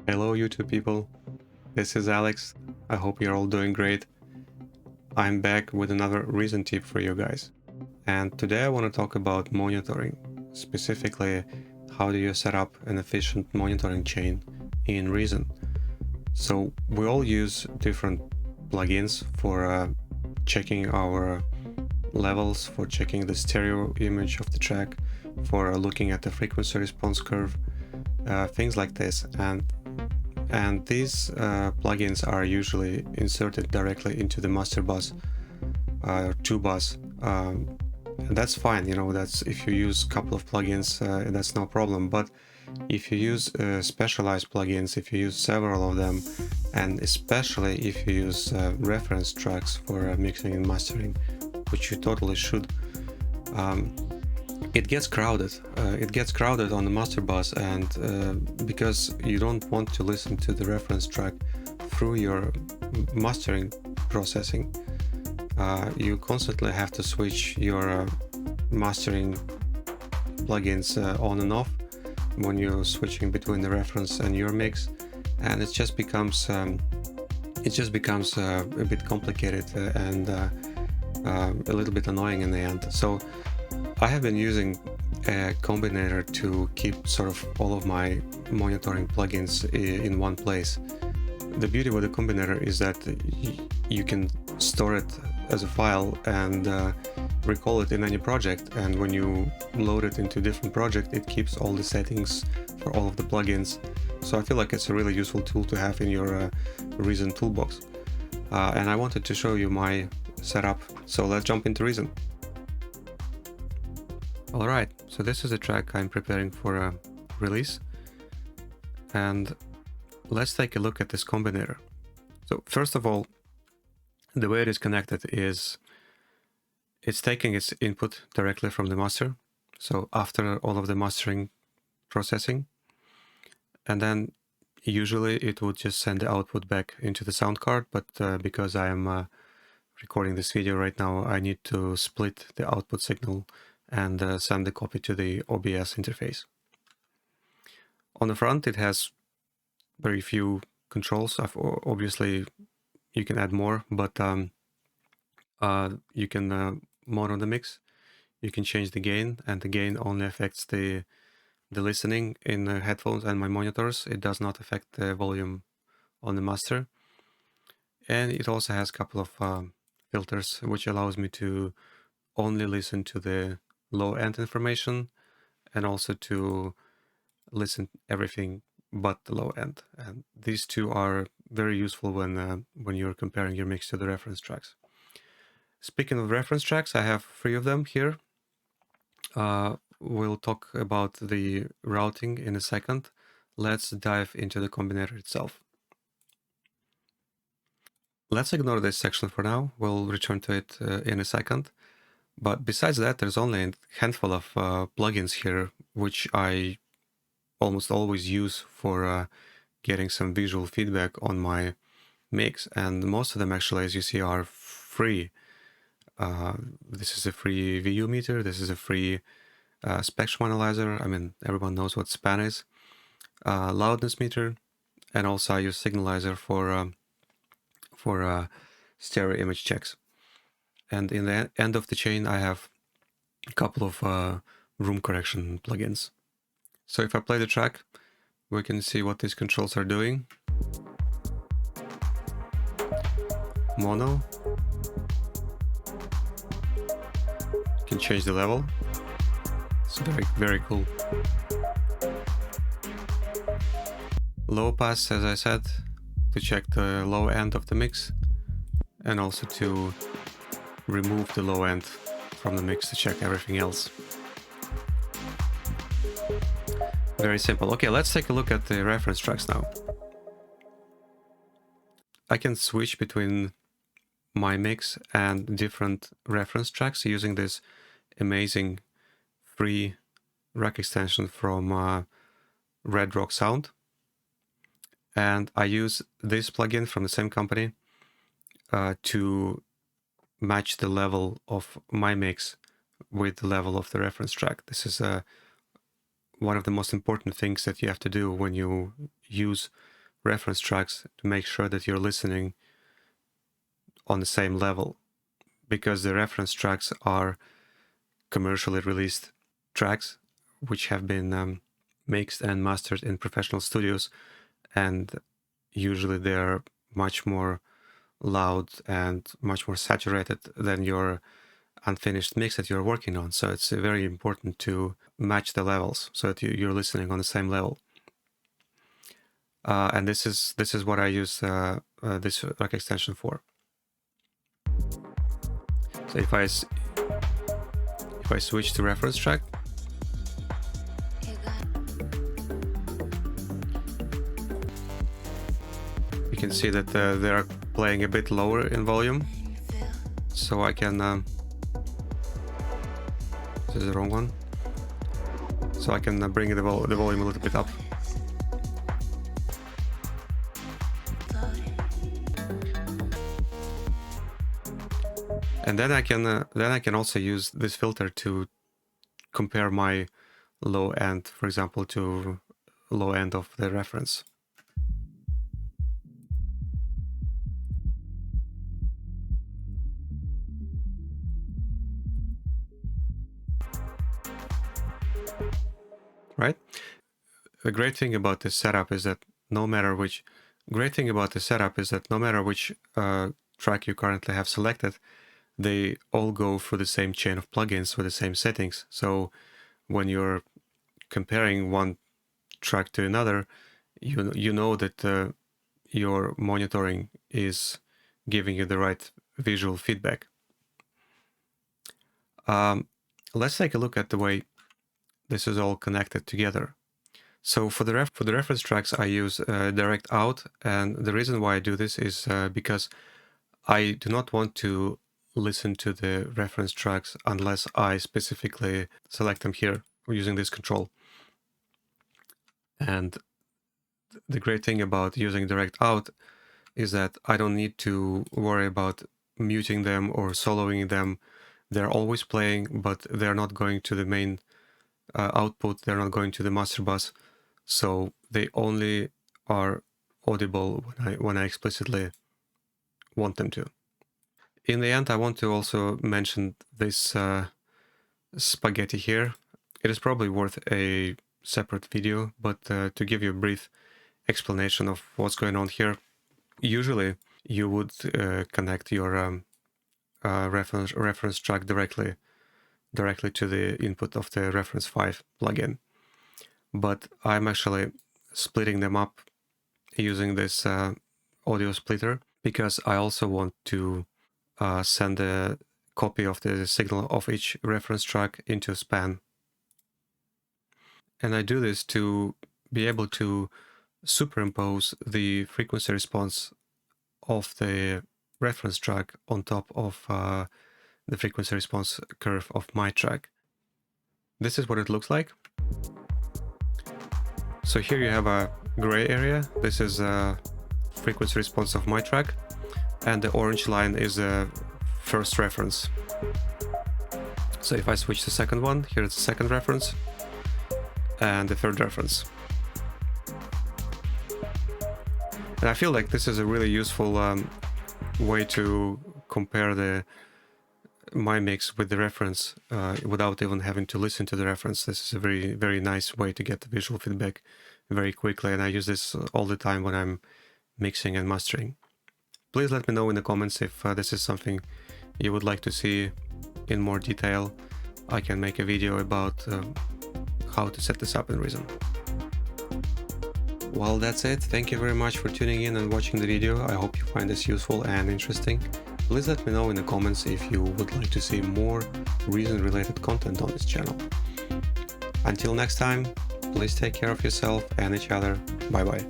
Hello YouTube people, this is Alex. I hope you're all doing great. I'm back with another Reason tip for you guys. And today I want to talk about monitoring. Specifically, how do you set up an efficient monitoring chain in Reason? So we all use different plugins for checking our levels, for checking the stereo image of the track, for looking at the frequency response curve, things like this. And these plugins are usually inserted directly into the master bus or 2 bus. And that's fine, that's if you use a couple of plugins, that's no problem. But if you use specialized plugins, if you use several of them, and especially if you use reference tracks for mixing and mastering, which you totally should, it gets crowded. It gets crowded on the master bus, and because you don't want to listen to the reference track through your mastering processing, you constantly have to switch your mastering plugins on and off when you're switching between the reference and your mix, and it just becomes a bit complicated and a little bit annoying in the end. So I have been using a combinator to keep sort of all of my monitoring plugins in one place. The beauty with the combinator is that you can store it as a file and recall it in any project, and when you load it into a different project, it keeps all the settings for all of the plugins. So I feel like it's a really useful tool to have in your Reason toolbox. And I wanted to show you my setup, so let's jump into Reason. Alright, so this is a track I'm preparing for a release, and let's take a look at this combinator. So first of all, the way it is connected is it's taking its input directly from the master, so after all of the mastering processing, and then usually it would just send the output back into the sound card, but because I am recording this video right now, I need to split the output signal and send the copy to the OBS interface. On the front, it has very few controls. Obviously, you can add more, but you can mono the mix. You can change the gain, and the gain only affects the listening in the headphones and my monitors. It does not affect the volume on the master. And it also has a couple of filters, which allows me to only listen to the low end information and also to listen everything but the low end. And these two are very useful when you're comparing your mix to the reference tracks. Speaking of reference tracks, I have 3 of them here. We'll talk about the routing in a second. Let's dive into the combinator itself. Let's ignore this section for now. We'll return to it in a second. But besides that, there's only a handful of plugins here, which I almost always use for getting some visual feedback on my mix. And most of them actually, as you see, are free. This is a free VU meter. This is a free spectrum analyzer. I mean, everyone knows what span is. Loudness meter. And also I use signalizer for stereo image checks. And in the end of the chain, I have a couple of room correction plugins. So if I play the track, we can see what these controls are doing. Mono. You can change the level. It's very, very cool. Low pass, as I said, to check the low end of the mix, and also to remove the low end from the mix to check everything else. Very simple. Okay, let's take a look at the reference tracks now. I can switch between my mix and different reference tracks using this amazing free rack extension from Red Rock Sound. And I use this plugin from the same company to match the level of my mix with the level of the reference track. This is one of the most important things that you have to do when you use reference tracks to make sure that you're listening on the same level, because the reference tracks are commercially released tracks which have been mixed and mastered in professional studios, and usually they're much more loud and much more saturated than your unfinished mix that you're working on. So it's very important to match the levels so that you're listening on the same level. And this is what I use this rack extension for. So if I switch to reference track, you can see that they're playing a bit lower in volume. So I can this is the wrong one. So I can bring the volume a little bit up. And then I can also use this filter to compare my low end, for example, to low end of the reference. Right? The great thing about this setup is that no matter which track you currently have selected, they all go through the same chain of plugins with the same settings. So when you're comparing one track to another, you know that your monitoring is giving you the right visual feedback. Let's take a look at the way this is all connected together. So for the reference tracks, I use direct out, and the reason why I do this is because I do not want to listen to the reference tracks unless I specifically select them here using this control. And the great thing about using direct out is that I don't need to worry about muting them or soloing them. They're always playing, but they're not going to the main output. They're not going to the master bus. So they only are audible when I explicitly want them to. In the end, I want to also mention this spaghetti here. It is probably worth a separate video, but to give you a brief explanation of what's going on here, usually you would connect your reference track directly to the input of the reference 5 plugin. But I'm actually splitting them up using this audio splitter because I also want to send a copy of the signal of each reference track into a span. And I do this to be able to superimpose the frequency response of the reference track on top of the frequency response curve of my track. This is what it looks like. So here you have a gray area. This is a frequency response of my track, and the orange line is a first reference. So if I switch to the second one, here it's the second reference and the third reference. And I feel like this is a really useful way to compare my mix with the reference without even having to listen to the reference. This is a very, very nice way to get the visual feedback very quickly, and I use this all the time when I'm mixing and mastering. Please let me know in the comments if this is something you would like to see in more detail. I can make a video about how to set this up in Reason. Well, that's it. Thank you very much for tuning in and watching the video. I hope you find this useful and interesting. Please let me know in the comments if you would like to see more Reason-related content on this channel. Until next time, please take care of yourself and each other. Bye bye.